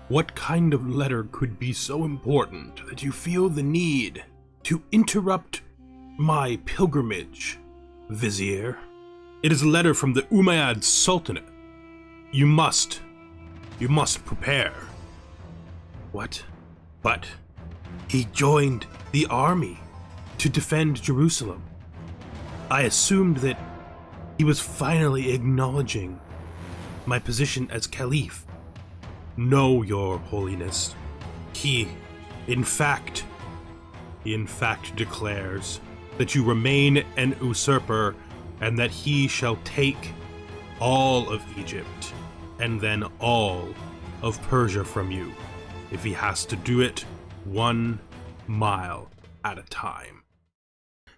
What kind of letter could be so important that you feel the need to interrupt my pilgrimage, Vizier? It is a letter from the Umayyad Sultanate. You must prepare. What? But he joined the army to defend Jerusalem. I assumed that he was finally acknowledging my position as Caliph. No, Your Holiness. He, in fact, declares that you remain an usurper and that he shall take all of Egypt and then all of Persia from you if he has to do it 1 mile at a time.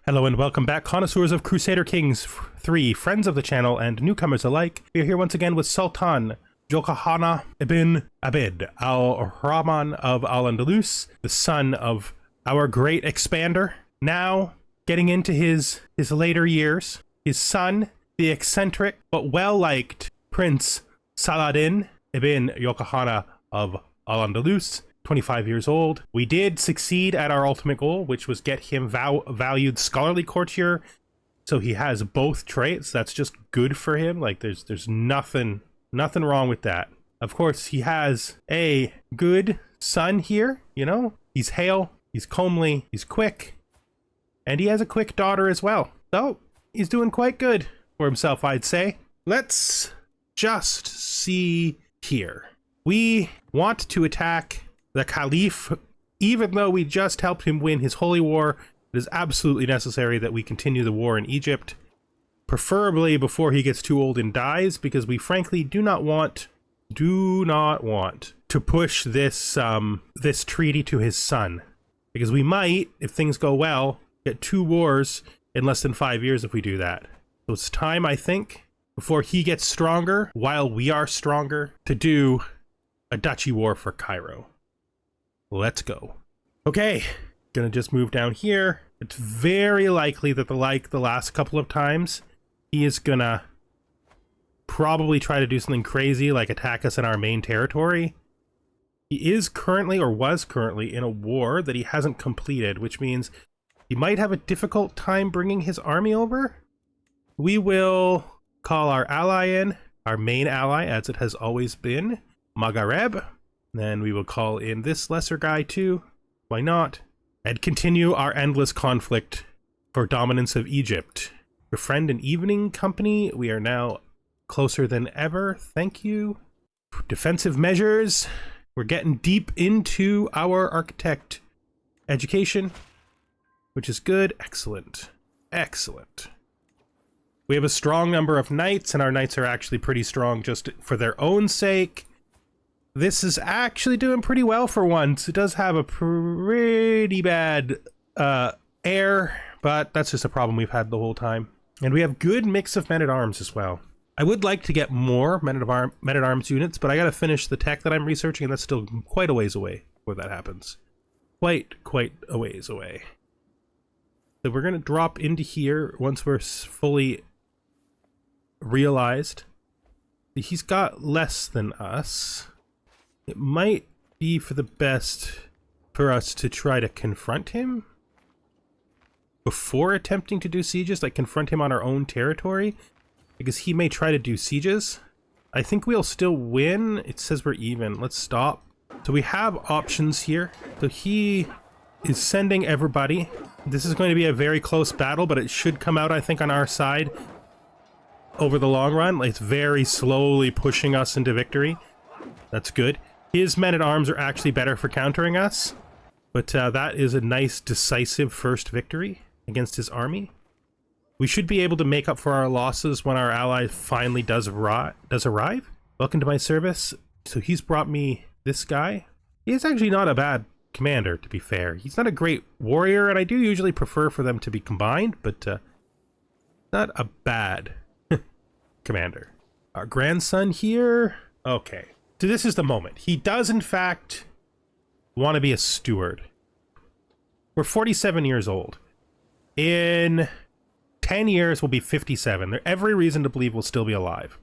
Hello and welcome back, connoisseurs of Crusader Kings 3, friends of the channel and newcomers alike. We are here once again with Sultan Youkhanna ibn Abd al-Rahman of Al-Andalus, the son of our great expander, now getting into his later years. His son, the eccentric but well-liked Prince Saladin ibn Youkhanna of Al-Andalus, 25 years old. We did succeed at our ultimate goal, which was get him valued scholarly courtier, so he has both traits. That's just good for him. Like there's nothing wrong with that. Of course, he has a good son here, you know? He's hale, he's comely, he's quick, and he has a quick daughter as well. So, he's doing quite good for himself, I'd say. Let's just see here. We want to attack the Caliph, even though we just helped him win his holy war. It is absolutely necessary that we continue the war in Egypt, preferably before he gets too old and dies, because we frankly do not want to push this this treaty to his son, because we might, if things go well, get 2 wars in less than 5 years if we do that. So it's time, I think, before he gets stronger, while we are stronger, to do a duchy war for Cairo. Let's go. Okay, gonna just move down here. It's very likely that the last couple of times, he is gonna probably try to do something crazy like attack us in our main territory. He is currently, or was currently, in a war that he hasn't completed, which means he might have a difficult time bringing his army over. We will call our ally in, our main ally, as it has always been, Maghreb. Then we will call in this lesser guy too, why not? And continue our endless conflict for dominance of Egypt. Befriend an evening company, we are now closer than ever, thank you. Defensive measures, we're getting deep into our architect education, which is good. Excellent, excellent. We have a strong number of knights, and our knights are actually pretty strong just for their own sake. This is actually doing pretty well for once. It does have a pretty bad air, but that's just a problem we've had the whole time. And we have good mix of men-at-arms as well. I would like to get more men-at-arms units, but I gotta finish the tech that I'm researching, and that's still quite a ways away before that happens. Quite a ways away. So we're gonna drop into here once we're fully realized. He's got less than us. It might be for the best for us to try to confront him before attempting to do sieges, like confront him on our own territory, because he may try to do sieges. I think we'll still win. It says we're even. Let's stop. So we have options here. So he is sending everybody. This is going to be a very close battle, but it should come out, I think, on our side over the long run. It's very slowly pushing us into victory. That's good. His men-at-arms are actually better for countering us, but that is a nice decisive first victory against his army. We should be able to make up for our losses when our ally finally does arrive. Welcome to my service. So he's brought me this guy. He is actually not a bad commander, to be fair. He's not a great warrior, and I do usually prefer for them to be combined, but not a bad commander. Our grandson here. Okay. So this is the moment. He does, in fact, want to be a steward. We're 47 years old. In 10 years, we'll be 57. There's every reason to believe we'll still be alive.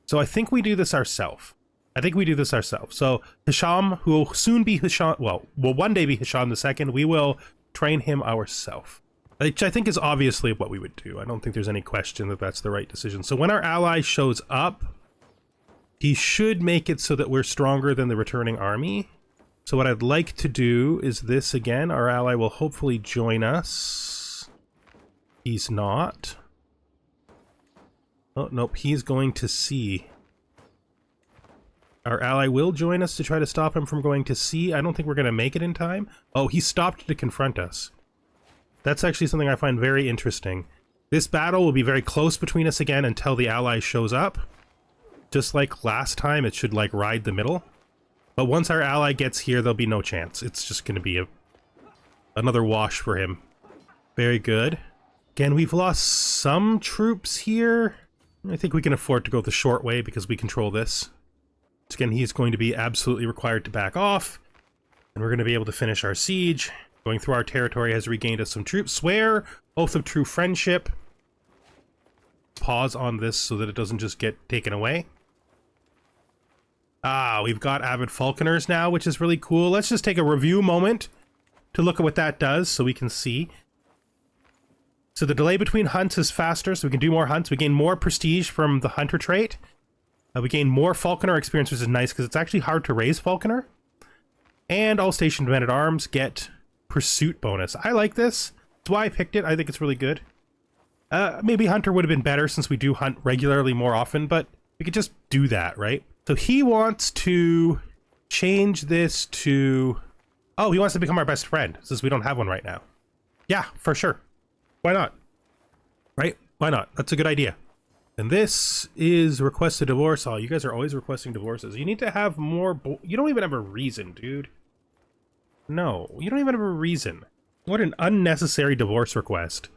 So I think we do this ourselves. I think we do this ourselves. So Hisham, who will soon be Hisham, well, will one day be Hisham II, we will train him ourselves. Which I think is obviously what we would do. I don't think there's any question that that's the right decision. So when our ally shows up, he should make it so that we're stronger than the returning army. So what I'd like to do is this again. Our ally will hopefully join us. He's not. Oh, nope, he's going to sea. Our ally will join us to try to stop him from going to sea. I don't think we're going to make it in time. Oh, he stopped to confront us. That's actually something I find very interesting. This battle will be very close between us again until the ally shows up. Just like last time, it should like ride the middle. But once our ally gets here, there'll be no chance. It's just going to be another wash for him. Very good. Again, we've lost some troops here. I think we can afford to go the short way because we control this. Again, he's going to be absolutely required to back off. And we're going to be able to finish our siege. Going through our territory has regained us some troops. Swear, oath of true friendship. Pause on this so that it doesn't just get taken away. Ah, we've got avid falconers now, which is really cool. Let's just take a review moment to look at what that does so we can see. So the delay between hunts is faster, so we can do more hunts. We gain more prestige from the hunter trait. We gain more falconer experience, which is nice because it's actually hard to raise falconer. And all stationed men-at-arms get pursuit bonus. I like this. That's why I picked it. I think it's really good. Maybe hunter would have been better since we do hunt regularly more often, but we could just do that, right? So he wants to change this to... Oh, he wants to become our best friend, since we don't have one right now. Yeah, for sure. Why not? Right? Why not? That's a good idea. And this is request a divorce. Oh, you guys are always requesting divorces. You need to have more... You don't even have a reason, dude. No, you don't even have a reason. What an unnecessary divorce request.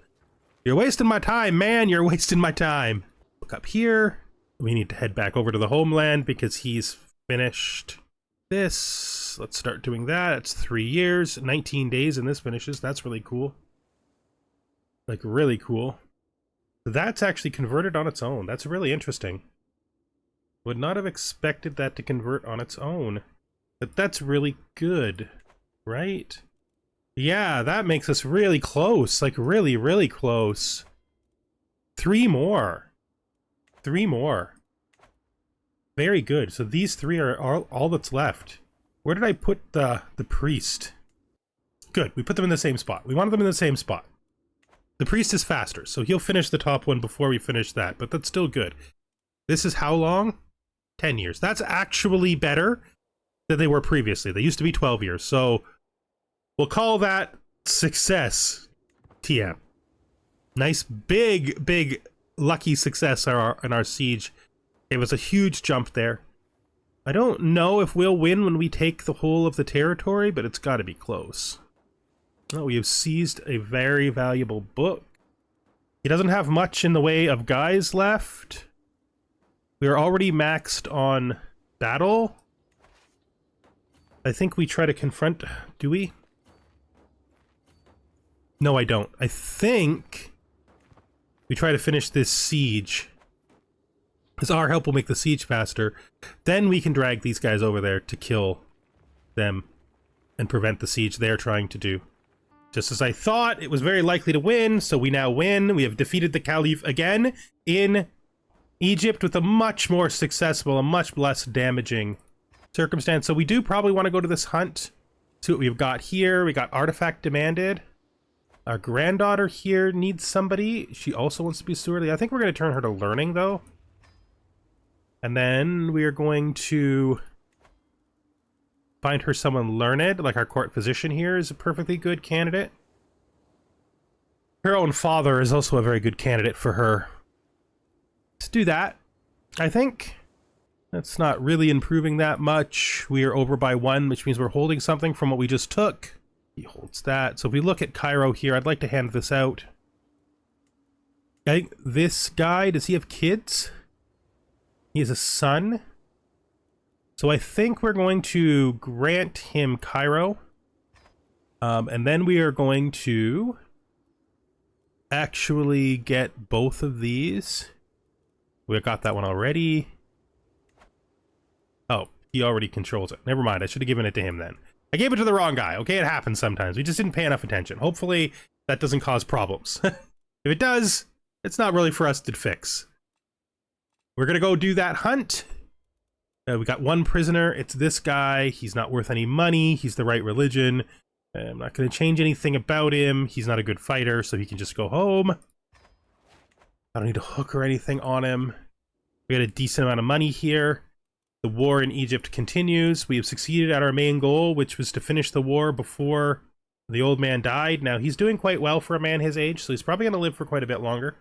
You're wasting my time, man. You're wasting my time. Look up here. We need to head back over to the homeland because he's finished this. Let's start doing that. It's 3 years, 19 days, and this finishes. That's really cool. Like, really cool. That's actually converted on its own. That's really interesting. Would not have expected that to convert on its own. But that's really good, right? Yeah, that makes us really close. Like, really, really close. 3 more. 3 more. Very good. So these 3 are all that's left. Where did I put the priest? Good. We put them in the same spot. We wanted them in the same spot. The priest is faster, so he'll finish the top one before we finish that, but that's still good. This is how long? 10 years. That's actually better than they were previously. They used to be 12 years, so we'll call that success, TM. Nice, big, lucky success in our siege. It was a huge jump there. I don't know if we'll win when we take the whole of the territory, but it's got to be close. Oh, we have seized a very valuable book. He doesn't have much in the way of guys left. We are already maxed on battle. I think we try to confront... Do we? No, I don't. I think we try to finish this siege. Because our help will make the siege faster. Then we can drag these guys over there to kill them and prevent the siege they're trying to do. Just as I thought, it was very likely to win, so we now win. We have defeated the Caliph again in Egypt with a much more successful, a much less damaging circumstance. So we do probably want to go to this hunt. See what we've got here. We got artifact demanded. Our granddaughter here needs somebody. She also wants to be stewardly. I think we're going to turn her to learning, though. And then we are going to find her someone learned, like our court physician here is a perfectly good candidate. Her own father is also a very good candidate for her. Let's do that, I think. That's not really improving that much. We are over by 1, which means we're holding something from what we just took. He holds that. So if we look at Cairo here, I'd like to hand this out. I think this guy, does he have kids? He has a son. So I think we're going to grant him Cairo. And then we are going to actually get both of these. We got that one already. Oh, he already controls it. Never mind, I should have given it to him then. I gave it to the wrong guy. Okay, it happens sometimes. We just didn't pay enough attention. Hopefully that doesn't cause problems. If it does, it's not really for us to fix. We're gonna go do that hunt. We got one prisoner. It's this guy. He's not worth any money. He's the right religion. I'm not going to change anything about him. He's not a good fighter, so he can just go home. I don't need a hook or anything on him. We got a decent amount of money here. The war in Egypt continues. We have succeeded at our main goal, which was to finish the war before the old man died. Now, he's doing quite well for a man his age, so he's probably going to live for quite a bit longer.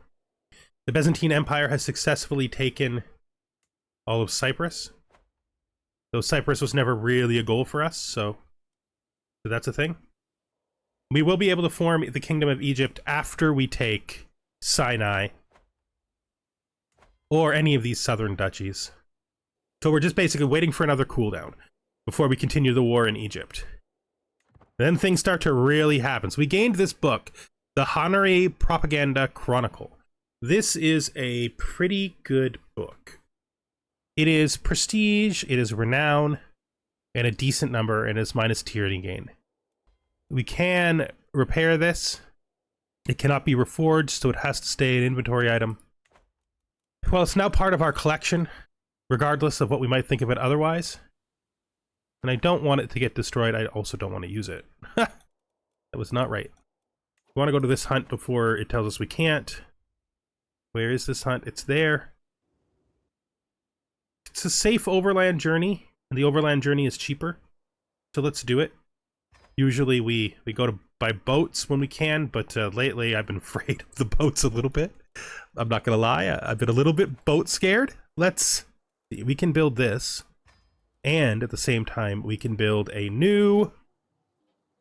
The Byzantine Empire has successfully taken all of Cyprus. Though Cyprus was never really a goal for us, so that's a thing. We will be able to form the Kingdom of Egypt after we take Sinai or any of these southern duchies. So we're just basically waiting for another cooldown before we continue the war in Egypt. Then things start to really happen. So we gained this book, the Hanare Propaganda Chronicle. This is a pretty good book. It is prestige, it is renown, and a decent number, and it's minus tyranny gain. We can repair this. It cannot be reforged, so it has to stay an inventory item. Well, it's now part of our collection, regardless of what we might think of it otherwise. And I don't want it to get destroyed. I also don't want to use it. That was not right. We want to go to this hunt before it tells us we can't. Where is this hunt? It's there. It's a safe overland journey, and the overland journey is cheaper. So let's do it. Usually we go to by boats when we can, but lately I've been afraid of the boats a little bit. I'm not gonna lie, I've been a little bit boat scared. Let's see, we can build this, and at the same time we can build a new...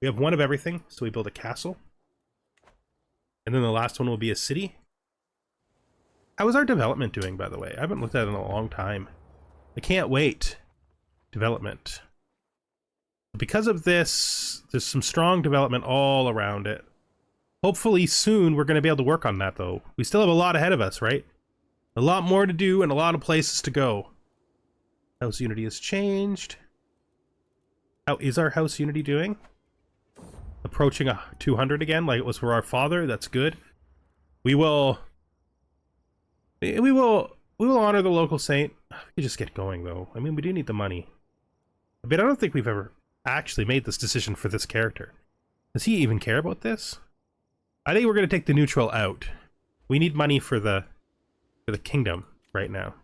We have one of everything, so we build a castle. And then the last one will be a city. How is our development doing, by the way? I haven't looked at it in a long time. I can't wait. Development. Because of this, there's some strong development all around it. Hopefully soon we're going to be able to work on that, though. We still have a lot ahead of us, right? A lot more to do and a lot of places to go. House Unity has changed. How is our House Unity doing? Approaching 200 again, like it was for our father. That's good. We will honor the local saint. We just get going, though. I mean, we do need the money. I mean, I don't think we've ever actually made this decision for this character. Does he even care about this? I think we're going to take the neutral out. We need money for the kingdom right now.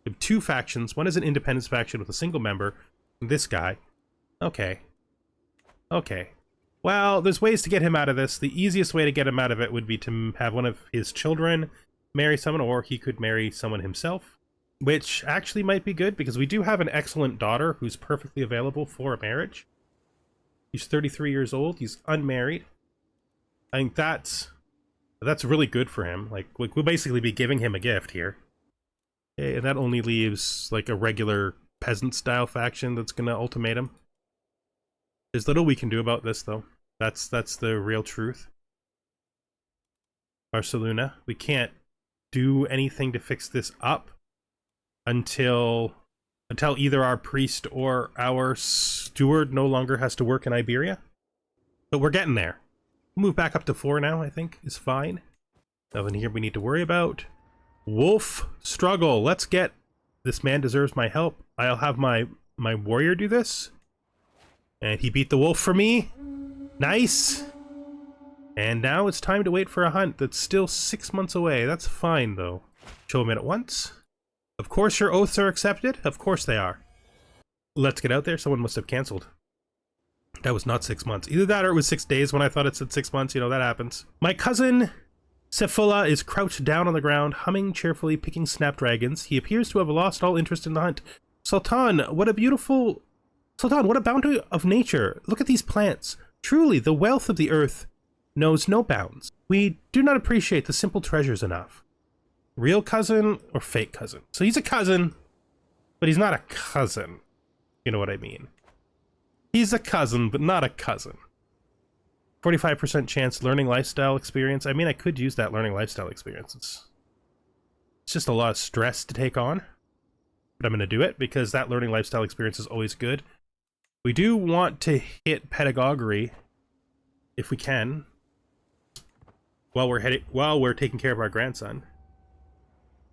We have two factions. One is an independence faction with a single member. This guy. Okay. Okay. Well, there's ways to get him out of this. The easiest way to get him out of it would be to have one of his children marry someone, or he could marry someone himself, which actually might be good because we do have an excellent daughter who's perfectly available for a marriage. He's 33 years old. He's unmarried. I think that's really good for him. Like we'll basically be giving him a gift here. Okay, and that only leaves like a regular peasant style faction that's gonna ultimate him. There's little we can do about this, though. That's the real truth. Barcelona, we can't do anything to fix this up until either our priest or our steward no longer has to work in Iberia. But we're getting there. We'll move back up to 4 now, I think, is fine. Nothing here we need to worry about. Wolf struggle. Let's get... This man deserves my help. I'll have my warrior do this. And he beat the wolf for me. Nice. And now it's time to wait for a hunt that's still 6 months away. That's fine, though. Show him in at once. Of course your oaths are accepted. Of course they are. Let's get out there. Someone must have cancelled. That was not 6 months. Either that or it was 6 days when I thought it said 6 months. You know, that happens. My cousin Sefula is crouched down on the ground, humming cheerfully, picking snapdragons. He appears to have lost all interest in the hunt. Sultan, what a bounty of nature. Look at these plants. Truly, the wealth of the earth knows no bounds. We do not appreciate the simple treasures enough. Real cousin or fake cousin? So he's a cousin, but he's not a cousin. You know what I mean? He's a cousin, but not a cousin. 45% chance learning lifestyle experience. I mean, I could use that learning lifestyle experience. It's just a lot of stress to take on. but I'm going to do it because that learning lifestyle experience is always good. We do want to hit pedagogy if we can while we're taking care of our grandson.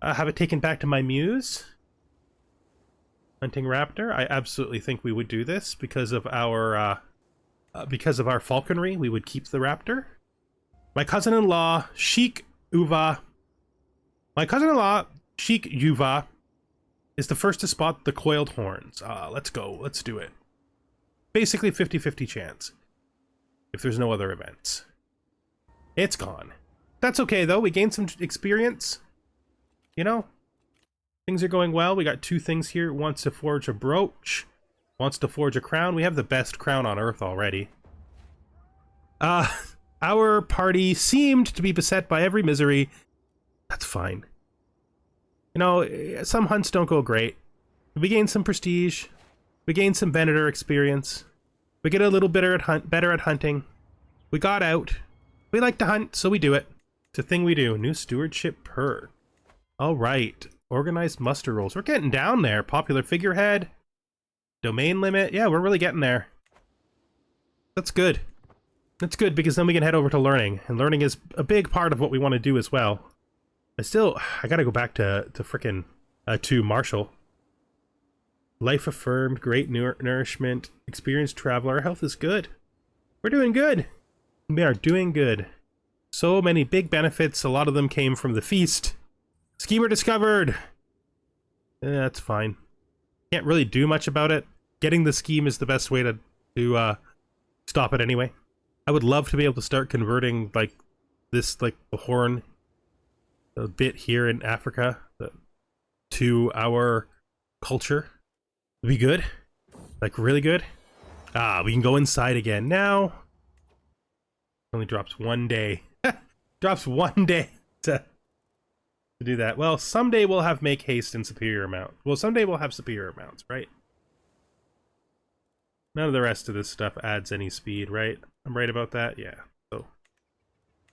Have it taken back to my muse. Hunting raptor. I absolutely think we would do this because of our falconry. We would keep the raptor. My cousin-in-law Sheikh Uva. My cousin-in-law Sheikh Uva is the first to spot the coiled horns. Let's go. Let's do it. Basically 50-50 chance. If there's no other events. It's gone. That's okay though. We gained some experience. You know? Things are going well. We got 2 things here. Wants to forge a brooch. Wants to forge a crown. We have the best crown on Earth already. Our party seemed to be beset by every misery. That's fine. You know, some hunts don't go great. We gain some prestige. We gain some Venator experience. We get a little better at hunting. We got out. We like to hunt, so we do it. It's a thing we do. New stewardship perk. All right. Organized muster rolls. We're getting down there. Popular figurehead. Domain limit. Yeah, we're really getting there. That's good. That's good because then we can head over to learning. And learning is a big part of what we want to do as well. I gotta go back to frickin' to Marshall. Life affirmed, great nourishment, experienced traveler. Our health is good. We're doing good. We are doing good. So many big benefits. A lot of them came from the feast. Schemer discovered. That's fine. Can't really do much about it. Getting the scheme is the best way to stop it anyway. I would love to be able to start converting like this, like the horn, a bit here in Africa, to our culture. It'd be good, like really good. We can go inside again now. Only drops 1 day. Drops 1 day to do that. Well, someday we'll have make haste and superior amount. Well, someday we'll have superior amounts, right? None of the rest of this stuff adds any speed, right? I'm right about that? Yeah. So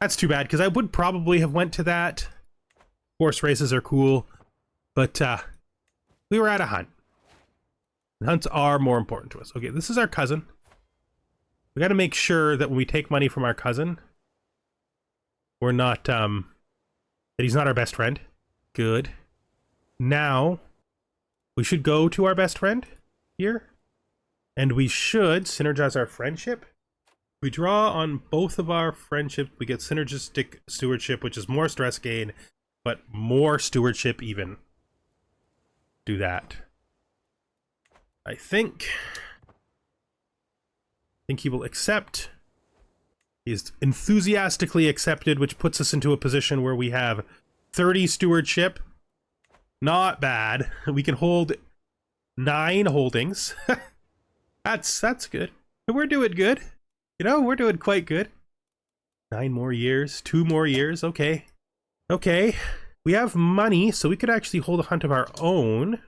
that's too bad, because I would probably have went to that. Horse races are cool, but we were at a hunt. Hunts are more important to us. Okay, this is our cousin. We got to make sure that when we take money from our cousin, we're not, that he's not our best friend. Good. Now, we should go to our best friend here. And we should synergize our friendship. We draw on both of our friendship. We get synergistic stewardship, which is more stress gain, but more stewardship even. Do that. I think he will accept. He's enthusiastically accepted, which puts us into a position where we have 30 stewardship. Not bad. We can hold 9 holdings. That's good. We're doing good. You know, we're doing quite good. 9 more years, 2 more years. Okay. Okay. We have money, so we could actually hold a hunt of our own.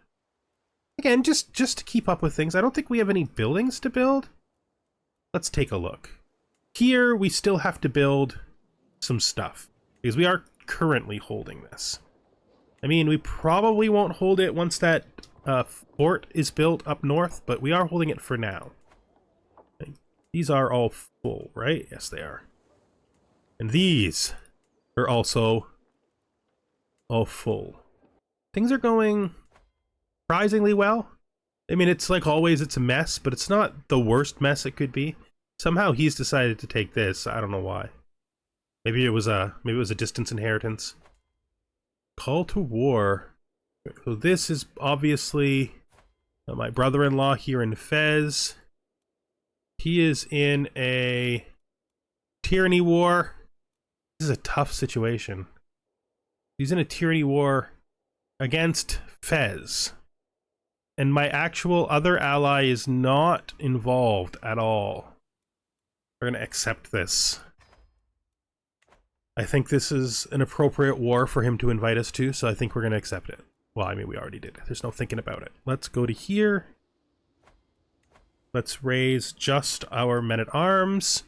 Again, just to keep up with things. I don't think we have any buildings to build. Let's take a look. Here, we still have to build some stuff, because we are currently holding this. I mean, we probably won't hold it once that fort is built up north, but we are holding it for now. Okay. These are all full, right? Yes, they are. And these are also all full. Things are going surprisingly well. I mean, it's like always, it's a mess, but it's not the worst mess it could be. Somehow he's decided to take this. I don't know why. Maybe it was a distance inheritance. Call to war. So this is obviously my brother-in-law here in Fez. He is in a tyranny war. This is a tough situation. He's in a tyranny war against Fez. And my actual other ally is not involved at all. We're going to accept this. I think this is an appropriate war for him to invite us to, so I think we're going to accept it. Well, I mean, we already did. There's no thinking about it. Let's go to here. Let's raise just our men-at-arms.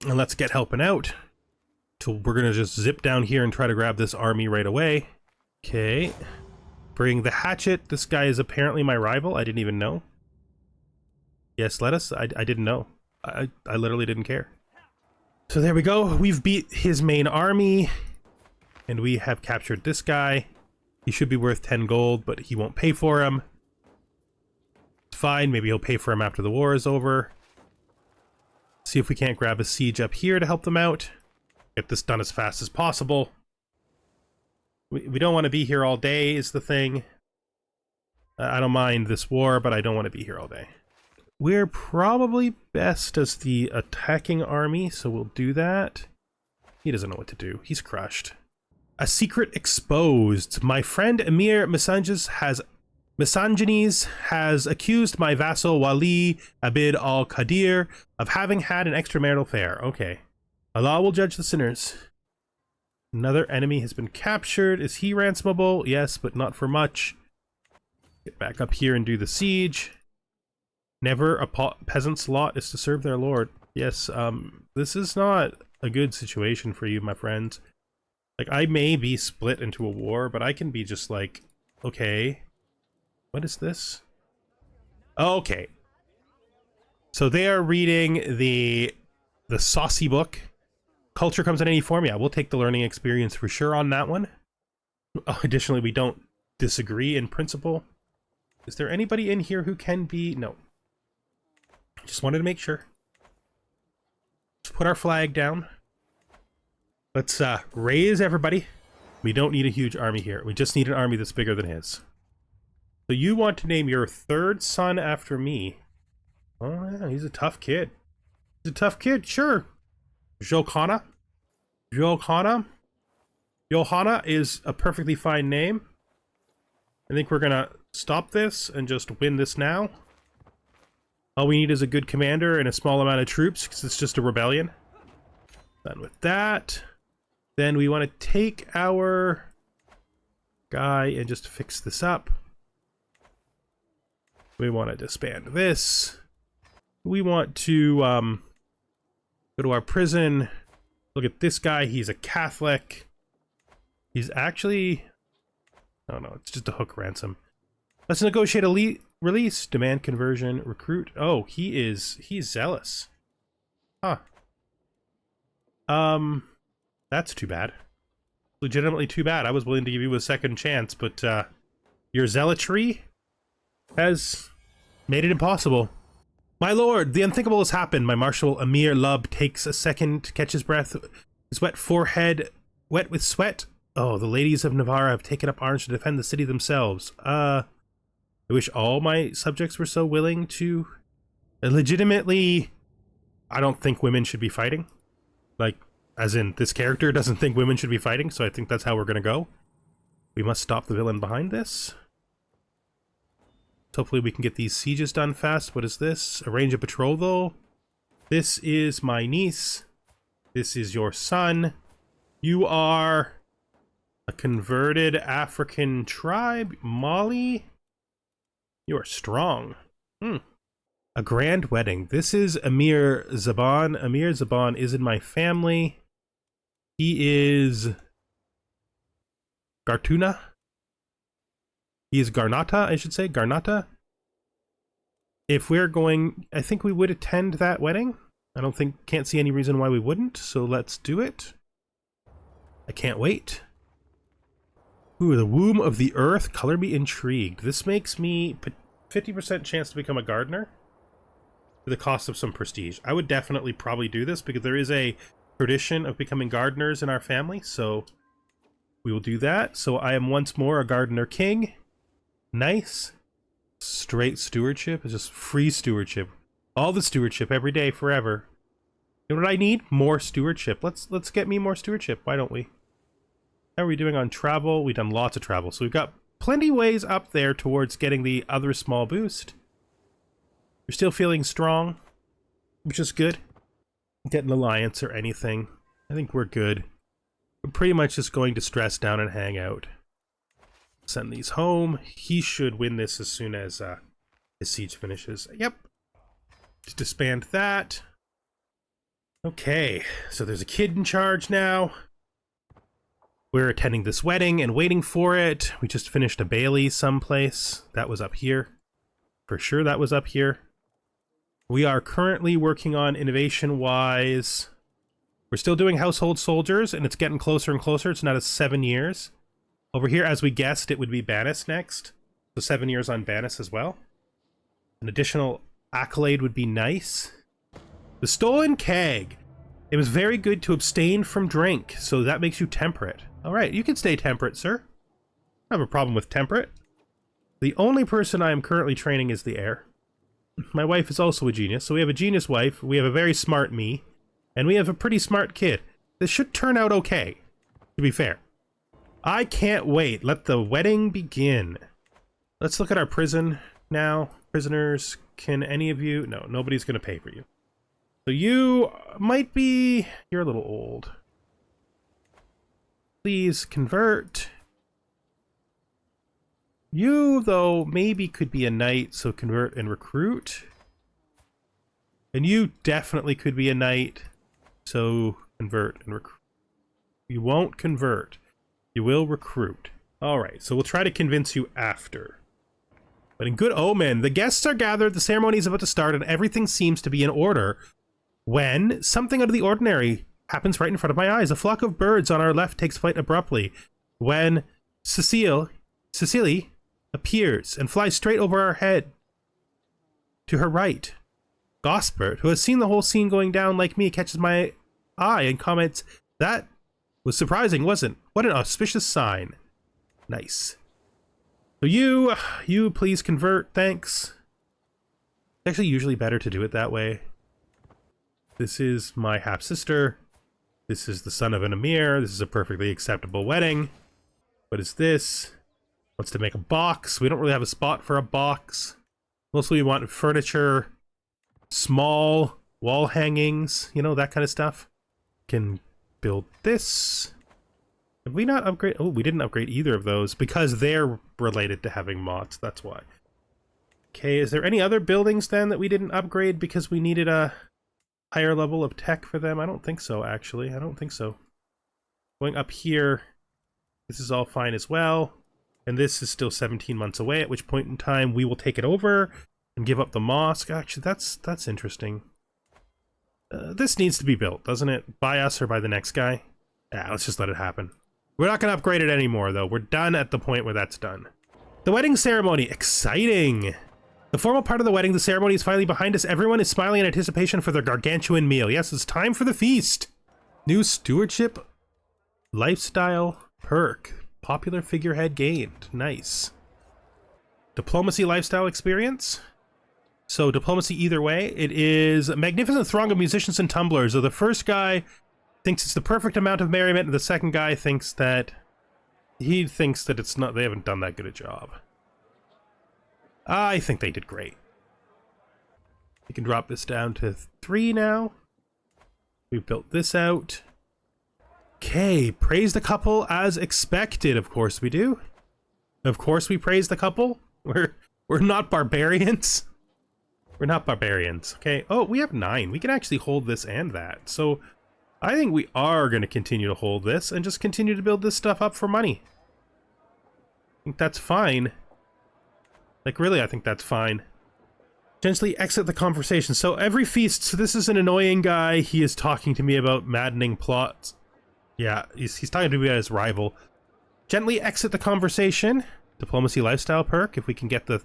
And let's get helping out. We're going to just zip down here and try to grab this army right away. Okay. Bring the hatchet. This guy is apparently my rival. I didn't even know. Yes, let us. I didn't know. I literally didn't care. So there we go. We've beat his main army. And we have captured this guy. He should be worth 10 gold, but he won't pay for him. Fine, maybe he'll pay for him after the war is over. See if we can't grab a siege up here to help them out. Get this done as fast as possible. We don't want to be here all day is the thing. I don't mind this war, but I don't want to be here all day. We're probably best as the attacking army, so we'll do that. He doesn't know what to do. He's crushed. A secret exposed. My friend Emir Misangenes has accused my vassal Wali Abid al-Qadir of having had an extramarital affair. Okay. Allah will judge the sinners. Another enemy has been captured. Is he ransomable? Yes, but not for much. Get back up here and do the siege. Never a peasant's lot is to serve their lord. Yes, this is not a good situation for you, my friends. Like, I may be split into a war, but I can be just like, okay. What is this? Okay. So they are reading the saucy book. Culture comes in any form. Yeah, we'll take the learning experience for sure on that one. Additionally, we don't disagree in principle. Is there anybody in here who can be... No. Just wanted to make sure. Let's put our flag down. Let's raise everybody. We don't need a huge army here. We just need an army that's bigger than his. So you want to name your third son after me. Oh yeah, he's a tough kid. He's a tough kid, sure. Youkhanna. Youkhanna. Youkhanna is a perfectly fine name. I think we're gonna stop this and just win this now. All we need is a good commander and a small amount of troops, because it's just a rebellion. Done with that. Then we want to take our guy and just fix this up. We want to disband this. We want to go to our prison. Look at this guy. He's a Catholic. He's actually... Oh no, it's just a hook ransom. Let's negotiate a release. Demand conversion. Recruit. Oh, he's zealous. Huh. That's too bad. Legitimately too bad. I was willing to give you a second chance, but your zealotry has made it impossible. My lord, the unthinkable has happened. My Marshal Emir Lub takes a second to catch his breath. His wet forehead wet with sweat. Oh, the ladies of Navarre have taken up arms to defend the city themselves. I wish all my subjects were so willing to... Legitimately, I don't think women should be fighting. Like, as in, this character doesn't think women should be fighting, so I think that's how we're gonna go. We must stop the villain behind this. Hopefully we can get these sieges done fast. What is this? Arrange a betrothal. This is my niece. This is your son. You are a converted African tribe. Mali. You are strong. A grand wedding. This is Emir Zaban. Emir Zaban is in my family. He is Gartuna. He is Garnata, I should say. Garnata. If we're going... I think we would attend that wedding. I can't see any reason why we wouldn't, so let's do it. I can't wait. Ooh, the womb of the earth. Color me intrigued. This makes me 50% chance to become a gardener. For the cost of some prestige. I would definitely probably do this because there is a tradition of becoming gardeners in our family, so we will do that. So I am once more a gardener king. Nice. Straight stewardship is just free stewardship. All the stewardship every day forever. You know what I need? More stewardship. Let's get me more stewardship. Why don't we? How are we doing on travel? We've done lots of travel, so we've got plenty ways up there towards getting the other small boost. We're still feeling strong, which is good. Get an alliance or anything. I think we're good. We're pretty much just going to stress down and hang out. Send these home. He should win this as soon as his siege finishes. Yep. Just disband that. Okay, so there's a kid in charge now. We're attending this wedding and waiting for it. We just finished a Bailey someplace. That was up here. For sure that was up here. We are currently working on innovation-wise. We're still doing household soldiers, and it's getting closer and closer. It's now at 7 years. Over here, as we guessed, it would be Banis next. So 7 years on Banis as well. An additional accolade would be nice. The Stolen Keg. It was very good to abstain from drink, so that makes you temperate. All right, you can stay temperate, sir. I have a problem with temperate. The only person I am currently training is the heir. My wife is also a genius, so we have a genius wife, we have a very smart me, and we have a pretty smart kid. This should turn out okay, to be fair. I can't wait. Let the wedding begin. Let's look at our prison now. Prisoners, can any of you... No, nobody's going to pay for you. So you might be... You're a little old. Please convert. You, though, maybe could be a knight, so convert and recruit. And you definitely could be a knight, so convert and recruit. You won't convert. You will recruit. Alright, so we'll try to convince you after. But in good omen, the guests are gathered, the ceremony is about to start, and everything seems to be in order, when something out of the ordinary happens right in front of my eyes. A flock of birds on our left takes flight abruptly, when Cecile appears and flies straight over our head. To her right, Gospert, who has seen the whole scene going down like me, catches my eye and comments, "That was surprising, wasn't? What an auspicious sign." Nice. So you please convert, thanks. It's actually usually better to do it that way. This is my half-sister. This is the son of an emir. This is a perfectly acceptable wedding. What is this? Wants to make a box. We don't really have a spot for a box. Mostly we want furniture, small wall hangings, you know, that kind of stuff. Can build this. Did we not upgrade? Oh, we didn't upgrade either of those because they're related to having mods. That's why. Okay, is there any other buildings then that we didn't upgrade because we needed a higher level of tech for them? I don't think so, actually. I don't think so. Going up here, this is all fine as well. And this is still 17 months away, at which point in time we will take it over and give up the mosque. Actually, that's interesting. This needs to be built, doesn't it? By us or by the next guy? Yeah, let's just let it happen. We're not going to upgrade it anymore, though. We're done at the point where that's done. The wedding ceremony. Exciting! The formal part of the wedding, the ceremony is finally behind us. Everyone is smiling in anticipation for their gargantuan meal. Yes, it's time for the feast. New stewardship lifestyle perk. Popular figurehead gained. Nice. Diplomacy lifestyle experience. So diplomacy either way. It is a magnificent throng of musicians and tumblers. So the first guy thinks it's the perfect amount of merriment, and the second guy thinks that it's not. They haven't done that good a job. I think they did great. We can drop this down to 3 now. We've built this out. Okay, praise the couple as expected. Of course we do. Of course we praise the couple. We're not barbarians. We're not barbarians. Okay. Oh, we have 9. We can actually hold this and that. So I think we are going to continue to hold this and just continue to build this stuff up for money. I think that's fine. Like, really, I think that's fine. Gently exit the conversation. So every feast, so this is an annoying guy. He is talking to me about maddening plots. Yeah, he's talking to me about his rival. Gently exit the conversation. Diplomacy lifestyle perk, if we can get the...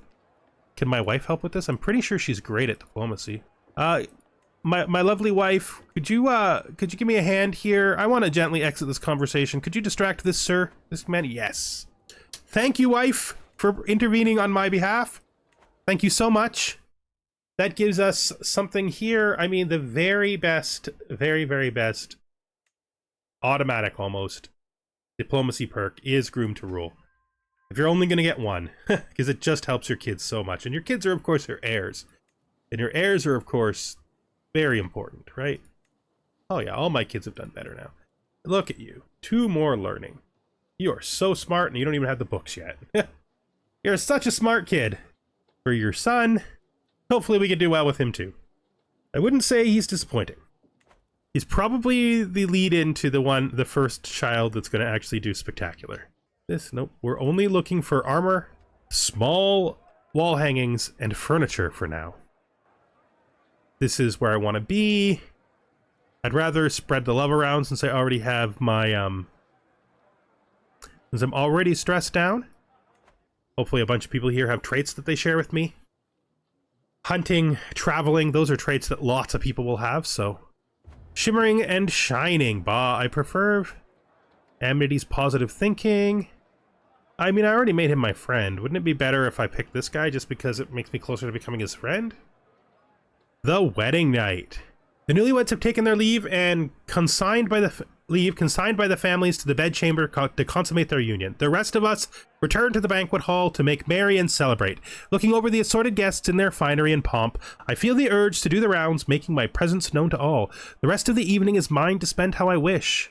Can my wife help with this? I'm pretty sure she's great at diplomacy. My lovely wife, could you give me a hand here? I want to gently exit this conversation. Could you distract this, sir? This man? Yes. Thank you, wife, for intervening on my behalf. Thank you so much. That gives us something here. I mean, the very best, very, very best, automatic almost, diplomacy perk is Groom to Rule. If you're only going to get one, because it just helps your kids so much. And your kids are, of course, your heirs. And your heirs are, of course, very important, right? Oh yeah, all my kids have done better now. Look at you. 2 more learning. You are so smart and you don't even have the books yet. You're such a smart kid. For your son, hopefully we can do well with him too. I wouldn't say he's disappointing. He's probably the lead into the first child that's going to actually do spectacular. Nope. We're only looking for armor, small wall hangings, and furniture for now. This is where I want to be. I'd rather spread the love around since I already have my, since I'm already stressed down. Hopefully a bunch of people here have traits that they share with me. Hunting, traveling, those are traits that lots of people will have, so. Shimmering and shining. Bah, I prefer Amity's positive thinking. I mean, I already made him my friend. Wouldn't it be better if I picked this guy just because it makes me closer to becoming his friend? The wedding night. The newlyweds have taken their leave and consigned by the families to the bedchamber to consummate their union. The rest of us return to the banquet hall to make merry and celebrate. Looking over the assorted guests in their finery and pomp, I feel the urge to do the rounds, making my presence known to all. The rest of the evening is mine to spend how I wish.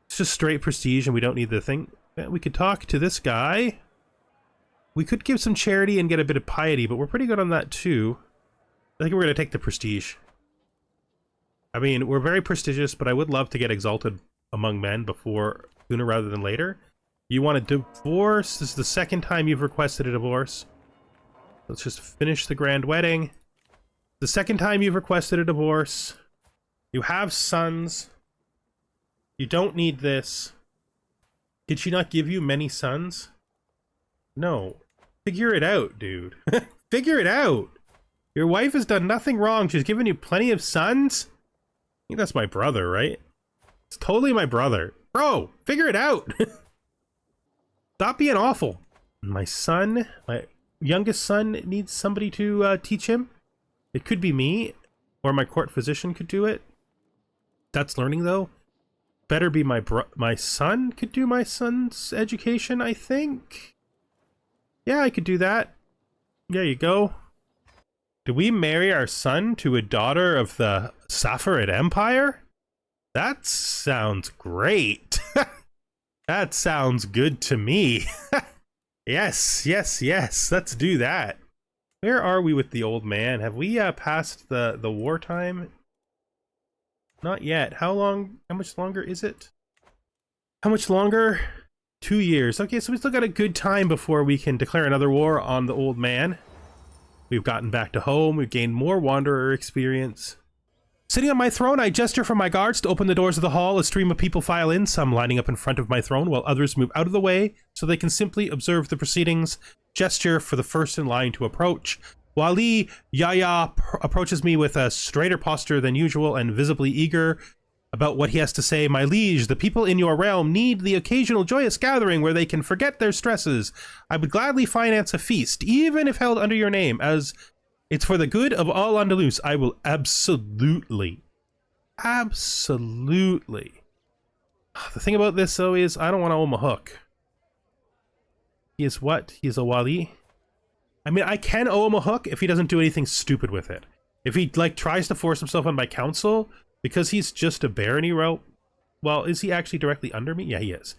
It's just straight prestige and we don't need the thing. We could talk to this guy. We could give some charity and get a bit of piety, but we're pretty good on that too. I think we're going to take the prestige. I mean, we're very prestigious, but I would love to get exalted among men sooner rather than later. You want a divorce? This is the second time you've requested a divorce. Let's just finish the grand wedding. The second time you've requested a divorce. You have sons. You don't need this. Did she not give you many sons? No. Figure it out, dude. Figure it out. Your wife has done nothing wrong. She's given you plenty of sons. I think that's my brother, right? It's totally my brother. Bro, figure it out. Stop being awful. My son, my youngest son, needs somebody to teach him. It could be me, or my court physician could do it. That's learning, though. Better be my son could do my son's education, I think. Yeah, I could do that. There you go. Do we marry our son to a daughter of the Safarid Empire? That sounds great. That sounds good to me. Yes, yes, yes. Let's do that. Where are we with the old man? Have we passed the wartime? Not yet. How much longer is it? How much longer? 2 years. Okay, so we still got a good time before we can declare another war on the old man. We've gotten back to home. We've gained more wanderer experience. Sitting on my throne, I gesture for my guards to open the doors of the hall. A stream of people file in, some lining up in front of my throne, while others move out of the way so they can simply observe the proceedings. Gesture for the first in line to approach. Wali Yahya approaches me with a straighter posture than usual and visibly eager about what he has to say. My liege, the people in your realm need the occasional joyous gathering where they can forget their stresses. I would gladly finance a feast, even if held under your name, as it's for the good of all Andalus. I will absolutely. The thing about this, though, is I don't want to owe him a hook. He is what? He is a wali? I mean, I can owe him a hook if he doesn't do anything stupid with it. If he, like, tries to force himself on my council, because he's just a barony route. Well, is he actually directly under me? Yeah, he is.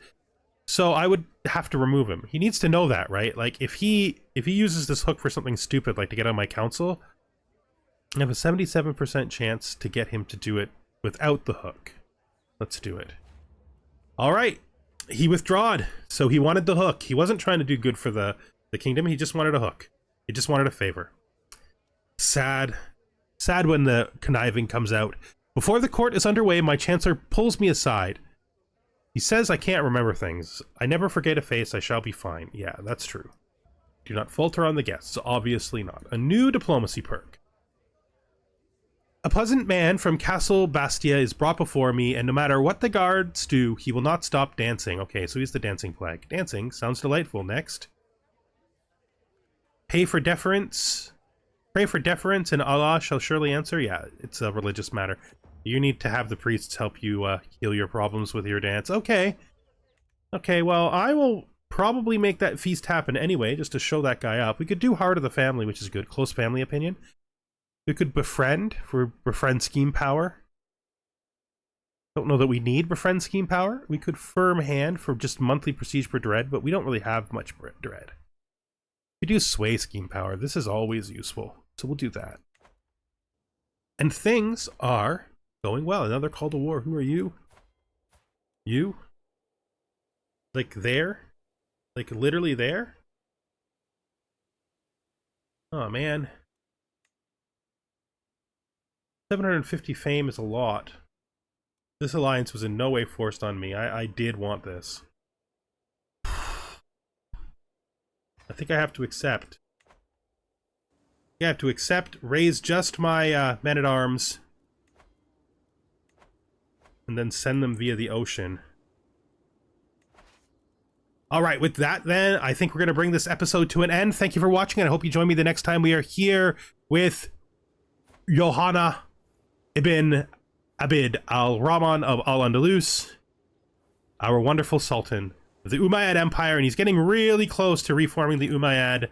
So I would have to remove him. He needs to know that, right? Like, if he uses this hook for something stupid, like to get on my council, I have a 77% chance to get him to do it without the hook. Let's do it. All right. He withdrawed. So he wanted the hook. He wasn't trying to do good for the kingdom. He just wanted a hook. He just wanted a favor. Sad. Sad when the conniving comes out. Before the court is underway, my chancellor pulls me aside. He says I can't remember things. I never forget a face. I shall be fine. Yeah, that's true. Do not falter on the guests. Obviously not. A new diplomacy perk. A pleasant man from Castle Bastia is brought before me, and no matter what the guards do, he will not stop dancing. Okay, so he's the dancing plague. Dancing sounds delightful. Next. Pay for deference. Pray for deference, and Allah shall surely answer. Yeah, it's a religious matter. You need to have the priests help you heal your problems with your dance. Okay. Okay, well, I will probably make that feast happen anyway, just to show that guy up. We could do Heart of the Family, which is good. Close family opinion. We could befriend for befriend scheme power. Don't know that we need befriend scheme power. We could firm hand for just monthly prestige per dread, but we don't really have much dread. We do sway scheme power. This is always useful, so we'll do that. And things are Going well. Another call to war. Who are you? You? Like there? Like literally there? Oh man. 750 fame is a lot. This alliance was in no way forced on me. I did want this. I think I have to accept. I have to accept, raise just my men-at-arms, and then send them via the ocean. Alright, with that then, I think we're going to bring this episode to an end. Thank you for watching, and I hope you join me the next time we are here with Youkhanna ibn Abid al-Rahman of Al-Andalus, our wonderful Sultan of the Umayyad Empire, and he's getting really close to reforming the Umayyad,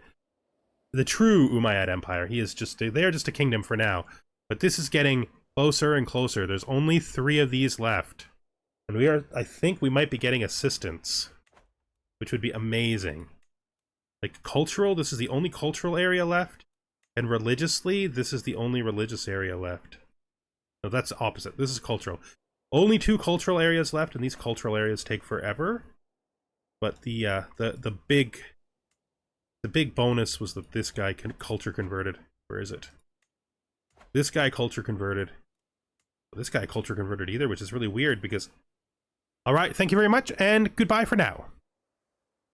the true Umayyad Empire. He is just, they're just a kingdom for now. But this is getting closer and closer. There's only 3 of these left. And we are, I think we might be getting assistance, which would be amazing. Like cultural, this is the only cultural area left. And religiously, this is the only religious area left. No, that's opposite. This is cultural. Only 2 cultural areas left, and these cultural areas take forever. But the big bonus was that this guy culture converted. Where is it? This guy culture converted. This guy culture converted either, which is really weird because... Alright, thank you very much, and goodbye for now.